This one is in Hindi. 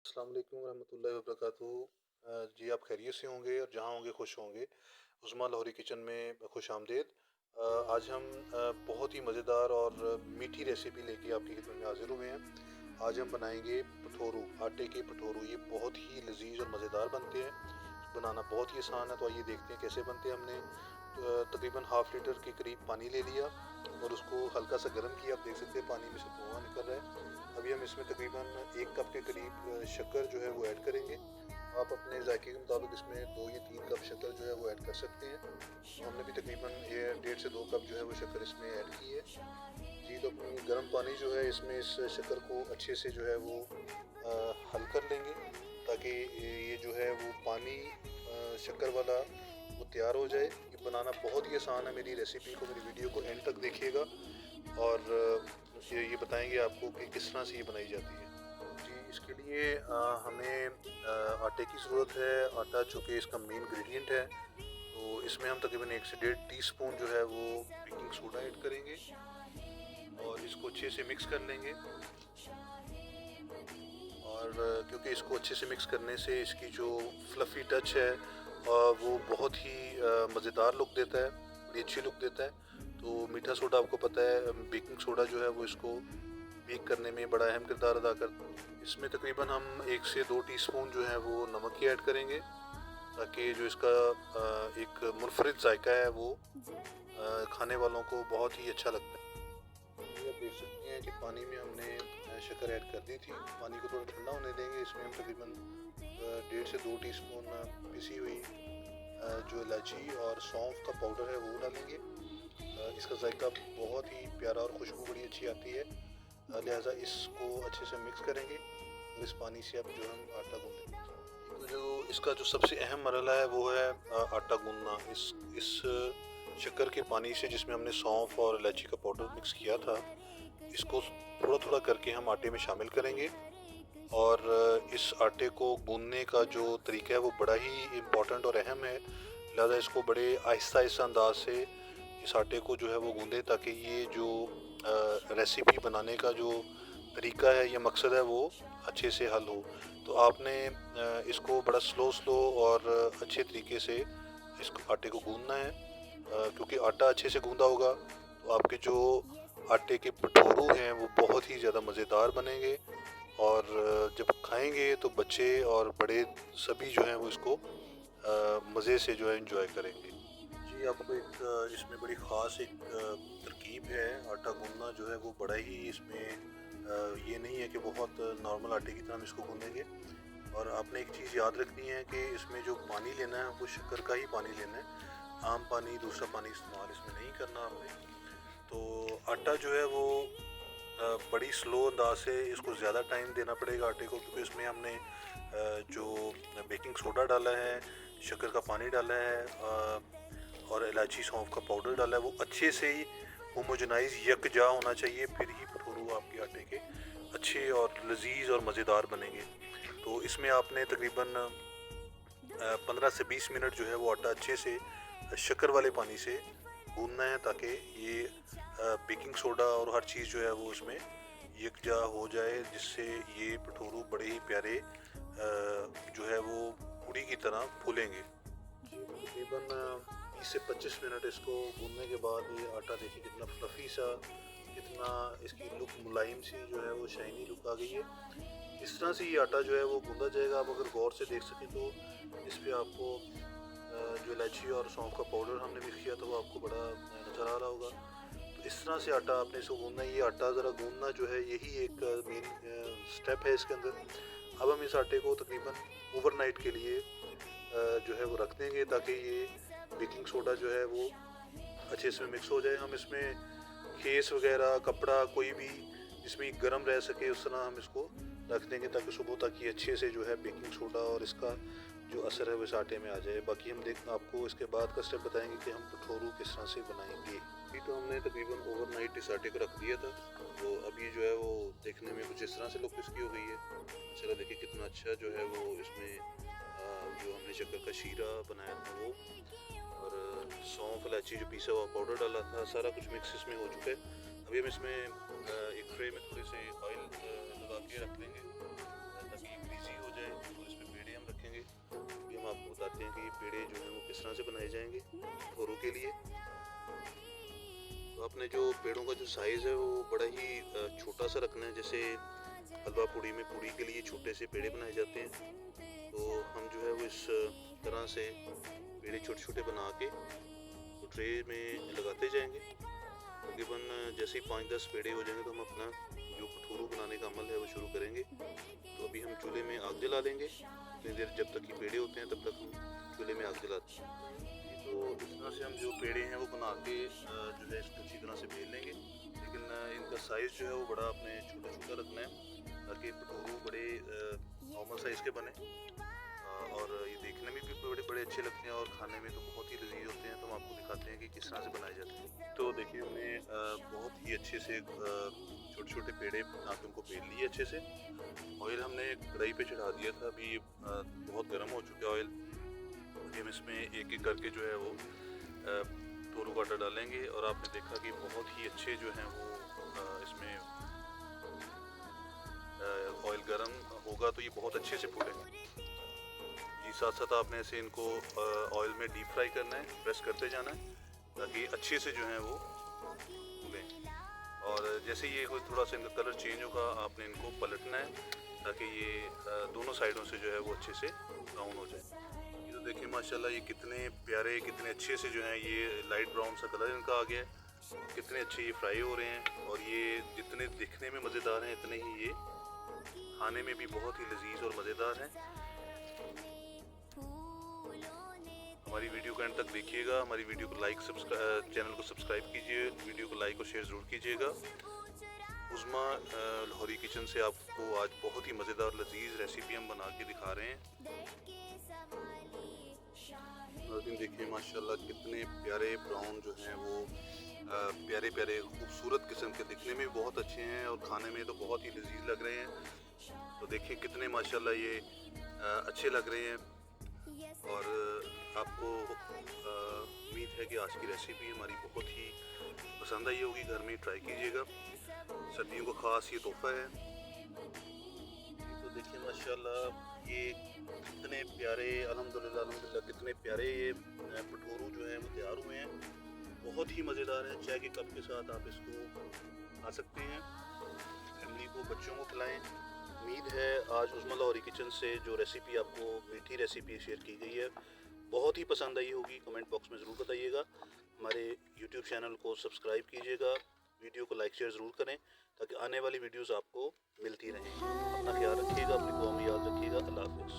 अस्सलाम वालेकुम रहमतुल्लाहि व बरकातुहू। जी आप खैरियत से होंगे और जहाँ होंगे खुश होंगे। उस्मा लाहौरी किचन में खुश आमदेद। आज हम बहुत ही मज़ेदार और मीठी रेसिपी लेके आपकी खिदमत में हाज़िर हुए हैं। आज हम बनाएंगे भठोरू, आटे के भठोरू। ये बहुत ही लजीज और मज़ेदार बनते हैं। बनाना बहुत ही आसान है, तो आइए देखते हैं कैसे बनते हैं। हमने तकरीबन हाफ़ लीटर के करीब पानी ले लिया और उसको हल्का सा गर्म किया। आप देख सकते हैं पानी में से धुआं निकल रहा है। अभी हम इसमें तकरीबन 1 कप के करीब शक्कर जो है वो ऐड करेंगे। आप अपने जायके के मुताबिक इसमें 2 या 3 कप शक्कर जो है वो ऐड कर सकते हैं। तो हमने भी तकरीबन 1.5 से 2 कप जो है वो शक्कर इसमें ऐड की है। जी, तो अपनी गर्म पानी जो है इसमें इस शक्कर को अच्छे से जो है वो हल कर लेंगे, ताकि ये जो है वो पानी शक्कर वाला वो तैयार हो जाए। ये बनाना बहुत ही आसान है। मेरी रेसिपी को, मेरी वीडियो को एंड तक देखिएगा और ये बताएंगे आपको कि किस तरह से ये बनाई जाती है। जी, इसके लिए हमें आटे की ज़रूरत है। आटा चूँकि इसका मेन इंग्रेडिएंट है, तो इसमें हम तकरीबन 1 से 1.5 टीस्पून जो है वो बेकिंग सोडा ऐड करेंगे और इसको अच्छे से मिक्स कर लेंगे। और क्योंकि इसको अच्छे से मिक्स करने से इसकी जो फ्लफ़ी टच है वो बहुत ही मज़ेदार लुक देता है, बड़ी अच्छी लुक देता है। तो मीठा सोडा आपको पता है, बेकिंग सोडा जो है वो इसको बेक करने में बड़ा अहम किरदार अदा करता है। इसमें तकरीबन हम 1 से 2 टीस्पून जो है वो नमक की ऐड करेंगे, ताकि जो इसका एक मुनफरिद जायका है वो खाने वालों को बहुत ही अच्छा लगता है। ये आप देख सकते हैं कि पानी में हमने शक्कर ऐड कर दी थी। पानी को थोड़ा ठंडा होने देंगे। इसमें हम तकरीबन 1.5 से 2 टीस्पून पिसी हुई जो इलायची और सौंफ का पाउडर है वो डालेंगे। इसका जायका बहुत ही प्यारा और खुशबू बड़ी अच्छी आती है। लिहाजा इसको अच्छे से मिक्स करेंगे और इस पानी से अब जो हम आटा गूँधेंगे। तो जो इसका जो सबसे अहम मरहला है वो है आटा गूँधना। इस शक्कर के पानी से, जिसमें हमने सौंफ और इलायची का पाउडर मिक्स किया था, इसको थोड़ा थोड़ा करके हम आटे में शामिल करेंगे। और इस आटे को गूँधने का जो तरीका है वो बड़ा ही इम्पोर्टेंट और अहम है। लिहाजा इसको बड़े आहिस्ता आहिस्ता अंदाज से इस आटे को जो है वो गूँधें, ताकि ये जो रेसिपी बनाने का जो तरीका है या मकसद है वो अच्छे से हल हो। तो आपने इसको बड़ा स्लो और अच्छे तरीके से इस आटे को गूँधना है। क्योंकि आटा अच्छे से गूँधा होगा तो आपके जो आटे के भठोरू हैं वो बहुत ही ज़्यादा मज़ेदार बनेंगे और जब खाएंगे तो बच्चे और बड़े सभी जो हैं वो इसको मज़े से जो है एंजॉय करेंगे। जी, आपको एक इसमें बड़ी ख़ास एक तरकीब है। आटा गूँधना जो है वो बड़ा ही इसमें ये नहीं है कि बहुत नॉर्मल आटे की तरह हम इसको गूँधेंगे। और आपने एक चीज़ याद रखनी है कि इसमें जो पानी लेना है वो शक्कर का ही पानी लेना है। आम पानी, दूसरा पानी इस्तेमाल इसमें नहीं करना आपने। तो आटा जो है वो बड़ी स्लो अंदाज से इसको ज़्यादा टाइम देना पड़ेगा आटे को, क्योंकि इसमें हमने जो बेकिंग सोडा डाला है, शक्कर का पानी डाला है और इलायची सौंफ का पाउडर डाला है। वो अच्छे से ही होमोजेनाइज यकजा होना चाहिए, फिर ही भठोरू आपके आटे के अच्छे और लजीज और मज़ेदार बनेंगे। तो इसमें आपने तकरीबन 15 से 20 मिनट जो है वो आटा अच्छे से शक्कर वाले पानी से गूँधना है, ताकि ये बेकिंग सोडा और हर चीज़ जो है वो उसमें यकजा हो जाए, जिससे ये भठोरू बड़े ही प्यारे जो है वो पूड़ी की तरह फूलेंगे। तकरीबन 20 से 25 मिनट इसको गूँधने के बाद ये आटा देखिए कितना फ्लफ़ी सा, कितना इसकी लुक मुलायम सी जो है वो शाइनी लुक आ गई है। इस तरह से ये आटा जो है वो गूँधा जाएगा। आप अगर गौर से देख सकें तो इस पे आपको जो इलायची और सौंफ का पाउडर हमने मिक्स किया था वो आपको बड़ा नज़र आ रहा होगा। तो इस तरह से आटा आपने इसको गूँधना है। ये आटा ज़रा गूँधना जो है यही एक मेन स्टेप है इसके अंदर। अब हम इस आटे को तकरीबन ओवरनाइट के लिए जो है वो रख देंगे, ताकि ये बेकिंग सोडा जो है वो अच्छे से मिक्स हो जाए। हम इसमें खेस वगैरह, कपड़ा कोई भी जिसमें गर्म रह सके उस तरह हम इसको रख देंगे, ताकि सुबह तक ये अच्छे से जो है बेकिंग सोडा और इसका जो असर है वो इस आटे में आ जाए। बाकी हम आपको इसके बाद का स्टेप बताएंगे कि हम भठोरू किस तरह से बनाएंगे। अभी तो हमने तकरीबन ओवरनाइट इस आटे को रख दिया था, तो अब ये जो है वो देखने में कुछ इस तरह से लुक इसकी हो गई है। चलो देखिए कितना अच्छा जो है वो इसमें जो हमने शक्कर का शीरा बनाया था वो, और सौंफ इलायची जो पीसा हुआ पाउडर डाला था, सारा कुछ मिक्स इसमें हो चुका है। अभी हम इसमें एक ट्रे में थोड़े से ऑयल लगा के रख लेंगे, ताकि ग्रीसी इस तरह से बनाए जाएंगे भटूरों के लिए। तो आपने जो पेड़ों का जो साइज़ है वो बड़ा ही छोटा सा रखना है। जैसे हलवा पूड़ी में पूड़ी के लिए छोटे से पेड़े बनाए जाते हैं, तो हम जो है वो इस तरह से पेड़े छोटे छोटे बना के तो ट्रे में लगाते जाएंगे। तकरीबन जैसे ही 5-10 पेड़े हो जाएंगे तो हम अपना जो भटूरू बनाने का अमल है वो शुरू करेंगे। तो अभी हम चूल्हे में आग जला देंगे, उतनी देर जब तक कि पेड़े होते हैं तब तक हम चूल्हे में आग जलाते हैं। तो इस तरह से हम जो पेड़े हैं वो बना के जो है इसको अच्छी तरह से बेल लेंगे, लेकिन इनका साइज़ जो है वो बड़ा अपने छोटा छोटा रखना है ताकि भटूरू बड़े नॉर्मल साइज़ के बने और ये देखने में भी बड़े बड़े अच्छे लगते हैं और खाने में तो बहुत ही लजीज होते हैं। तो हम आपको दिखाते हैं कि किस तरह से बनाए जाते हैं। तो देखिए हमने बहुत ही अच्छे से छोटे छोटे पेड़े बना के उनको बेल लिए अच्छे से। ऑयल हमने कढ़ाई पे चढ़ा दिया था, अभी बहुत गर्म हो चुका है ऑयल। हम इसमें एक एक करके जो है वो भटूरू का आटा डालेंगे और आपने देखा कि बहुत ही अच्छे जो हैं वो इसमें ऑयल गर्म होगा तो ये बहुत अच्छे से फूलेंगे जी। साथ साथ आपने ऐसे इनको ऑयल में डीप फ्राई करना है, प्रेस करते जाना है ताकि अच्छे से जो है वो फूलें। और जैसे ये कोई थोड़ा सा इनका कलर चेंज होगा आपने इनको पलटना है ताकि ये दोनों साइडों से जो है वो अच्छे से ब्राउन हो जाए। ये तो देखिए माशाल्लाह ये कितने प्यारे कितने अच्छे से जो है ये लाइट ब्राउन सा कलर इनका आ गया है। कितने अच्छे ये फ्राई हो रहे हैं और ये जितने दिखने में मज़ेदार हैं इतने ही ये खाने में भी बहुत ही लजीज और मज़ेदार हैं। हमारी वीडियो को एंड तक देखिएगा, हमारी वीडियो को चैनल को सब्सक्राइब कीजिए, वीडियो को लाइक और शेयर ज़रूर कीजिएगा। उज़्मा लाहौरी किचन से आपको आज बहुत ही मज़ेदार लजीज रेसिपी हम बना के दिखा रहे हैं। लेकिन देखिए माशाल्लाह कितने प्यारे ब्राउन जो हैं वो प्यारे प्यारे खूबसूरत किस्म के, दिखने में भी बहुत अच्छे हैं और खाने में तो बहुत ही लजीज लग रहे हैं। तो देखिए कितने माशाल्लाह ये अच्छे लग रहे हैं और आपको उम्मीद है कि आज की रेसिपी हमारी बहुत ही पसंद आई होगी। घर में ट्राई कीजिएगा, सर्दियों को ख़ास ये तोहफ़ा है। तो देखिए माशाल्लाह ये कितने प्यारे अल्हम्दुलिल्लाह कितने प्यारे ये भटूरू जो हैं वो तैयार हुए हैं। बहुत ही मज़ेदार है, चाय के कप के साथ आप इसको खा सकते हैं, फैमिली को बच्चों को खिलाएं। उम्मीद है आज उज़्मा लाहौरी किचन से जो रेसिपी आपको मीठी रेसिपी शेयर की गई है बहुत ही पसंद आई होगी। कमेंट बॉक्स में ज़रूर बताइएगा। हमारे यूट्यूब चैनल को सब्सक्राइब कीजिएगा, वीडियो को लाइक शेयर ज़रूर करें ताकि आने वाली वीडियोस आपको मिलती रहें। अपना ख्याल रखिएगा, अपनी दुआ में याद रखिएगा। अल्लाह हाफ़िज़।